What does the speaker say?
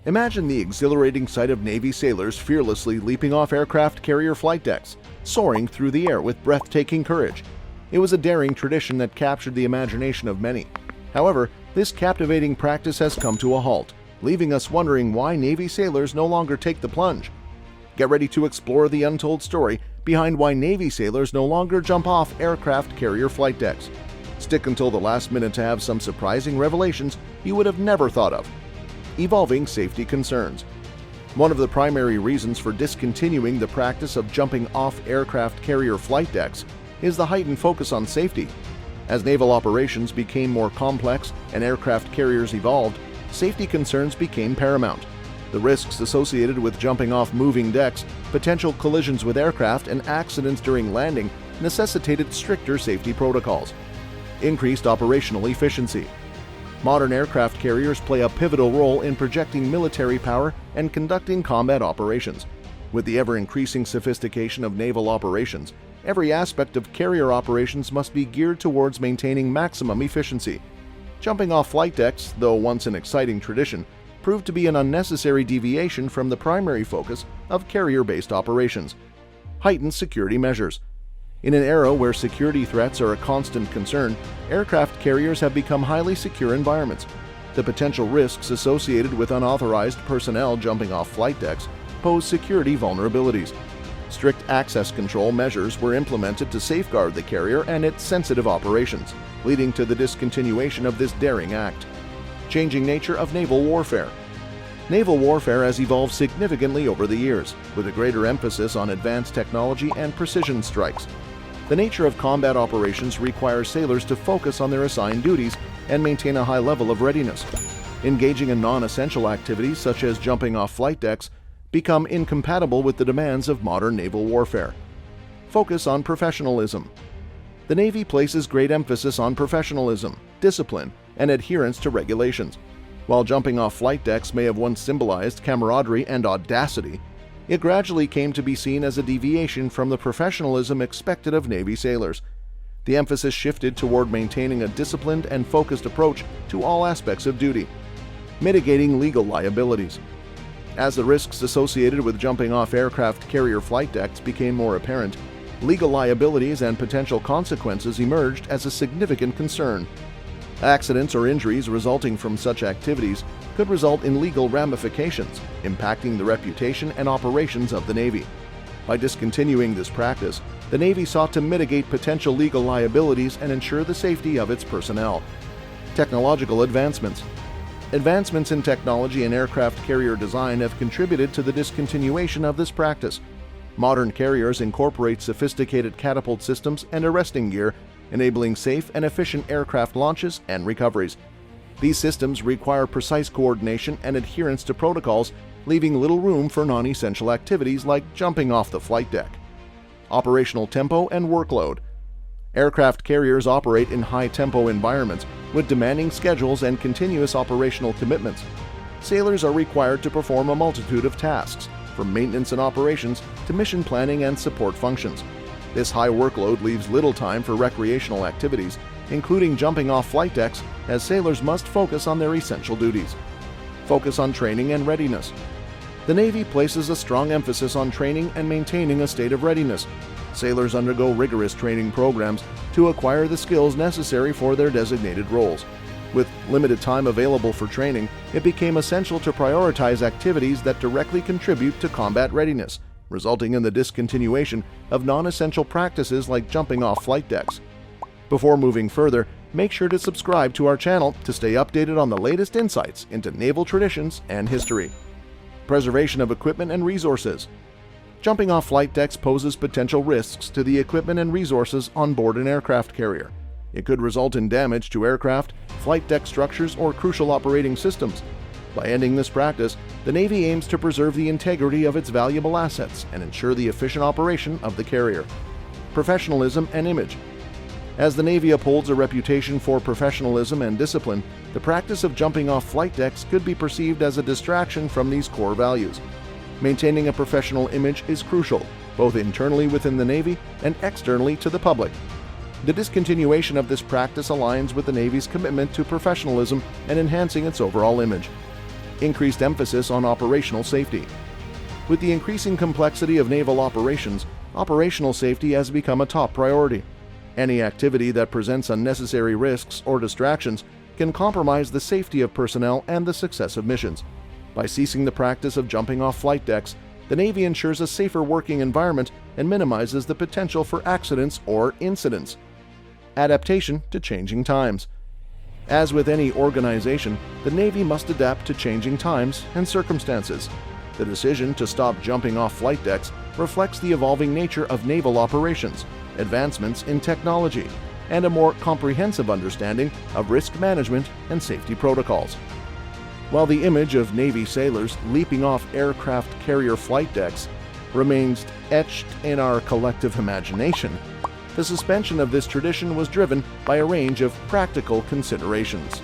Imagine the exhilarating sight of Navy sailors fearlessly leaping off aircraft carrier flight decks, soaring through the air with breathtaking courage. It was a daring tradition that captured the imagination of many. However, this captivating practice has come to a halt, leaving us wondering why Navy sailors no longer take the plunge. Get ready to explore the untold story behind why Navy sailors no longer jump off aircraft carrier flight decks. Stick until the last minute to have some surprising revelations you would have never thought of. Evolving safety concerns. One of the primary reasons for discontinuing the practice of jumping off aircraft carrier flight decks is the heightened focus on safety. As naval operations became more complex and aircraft carriers evolved, safety concerns became paramount. The risks associated with jumping off moving decks, potential collisions with aircraft, and accidents during landing necessitated stricter safety protocols. Increased operational efficiency. Modern aircraft carriers play a pivotal role in projecting military power and conducting combat operations. With the ever-increasing sophistication of naval operations, every aspect of carrier operations must be geared towards maintaining maximum efficiency. Jumping off flight decks, though once an exciting tradition, proved to be an unnecessary deviation from the primary focus of carrier-based operations. Heightened security measures. In an era where security threats are a constant concern, aircraft carriers have become highly secure environments. The potential risks associated with unauthorized personnel jumping off flight decks pose security vulnerabilities. Strict access control measures were implemented to safeguard the carrier and its sensitive operations, leading to the discontinuation of this daring act. Changing nature of naval warfare. Naval warfare has evolved significantly over the years, with a greater emphasis on advanced technology and precision strikes. The nature of combat operations requires sailors to focus on their assigned duties and maintain a high level of readiness. Engaging in non-essential activities such as jumping off flight decks become incompatible with the demands of modern naval warfare. Focus on professionalism. The Navy places great emphasis on professionalism, discipline, and adherence to regulations. While jumping off flight decks may have once symbolized camaraderie and audacity, it gradually came to be seen as a deviation from the professionalism expected of Navy sailors. The emphasis shifted toward maintaining a disciplined and focused approach to all aspects of duty. Mitigating legal liabilities. As the risks associated with jumping off aircraft carrier flight decks became more apparent, legal liabilities and potential consequences emerged as a significant concern. Accidents or injuries resulting from such activities could result in legal ramifications, impacting the reputation and operations of the Navy. By discontinuing this practice, the Navy sought to mitigate potential legal liabilities and ensure the safety of its personnel. Technological advancements. Advancements in technology and aircraft carrier design have contributed to the discontinuation of this practice. Modern carriers incorporate sophisticated catapult systems and arresting gear, enabling safe and efficient aircraft launches and recoveries. These systems require precise coordination and adherence to protocols, leaving little room for non-essential activities like jumping off the flight deck. Operational tempo and workload. Aircraft carriers operate in high-tempo environments with demanding schedules and continuous operational commitments. Sailors are required to perform a multitude of tasks, from maintenance and operations to mission planning and support functions. This high workload leaves little time for recreational activities, including jumping off flight decks, as sailors must focus on their essential duties. Focus on training and readiness. The Navy places a strong emphasis on training and maintaining a state of readiness. Sailors undergo rigorous training programs to acquire the skills necessary for their designated roles. With limited time available for training, it became essential to prioritize activities that directly contribute to combat readiness, resulting in the discontinuation of non-essential practices like jumping off flight decks. Before moving further, make sure to subscribe to our channel to stay updated on the latest insights into naval traditions and history. Preservation of equipment and resources. Jumping off flight decks poses potential risks to the equipment and resources on board an aircraft carrier. It could result in damage to aircraft, flight deck structures, or crucial operating systems. By ending this practice, the Navy aims to preserve the integrity of its valuable assets and ensure the efficient operation of the carrier. Professionalism and image. As the Navy upholds a reputation for professionalism and discipline, the practice of jumping off flight decks could be perceived as a distraction from these core values. Maintaining a professional image is crucial, both internally within the Navy and externally to the public. The discontinuation of this practice aligns with the Navy's commitment to professionalism and enhancing its overall image. increased emphasis on operational safety. With the increasing complexity of naval operations, operational safety has become a top priority. Any activity that presents unnecessary risks or distractions can compromise the safety of personnel and the success of missions. By ceasing the practice of jumping off flight decks, the Navy ensures a safer working environment and minimizes the potential for accidents or incidents. Adaptation to changing times. As with any organization, the Navy must adapt to changing times and circumstances. The decision to stop jumping off flight decks reflects the evolving nature of naval operations, advancements in technology, and a more comprehensive understanding of risk management and safety protocols. While the image of Navy sailors leaping off aircraft carrier flight decks remains etched in our collective imagination, the suspension of this tradition was driven by a range of practical considerations.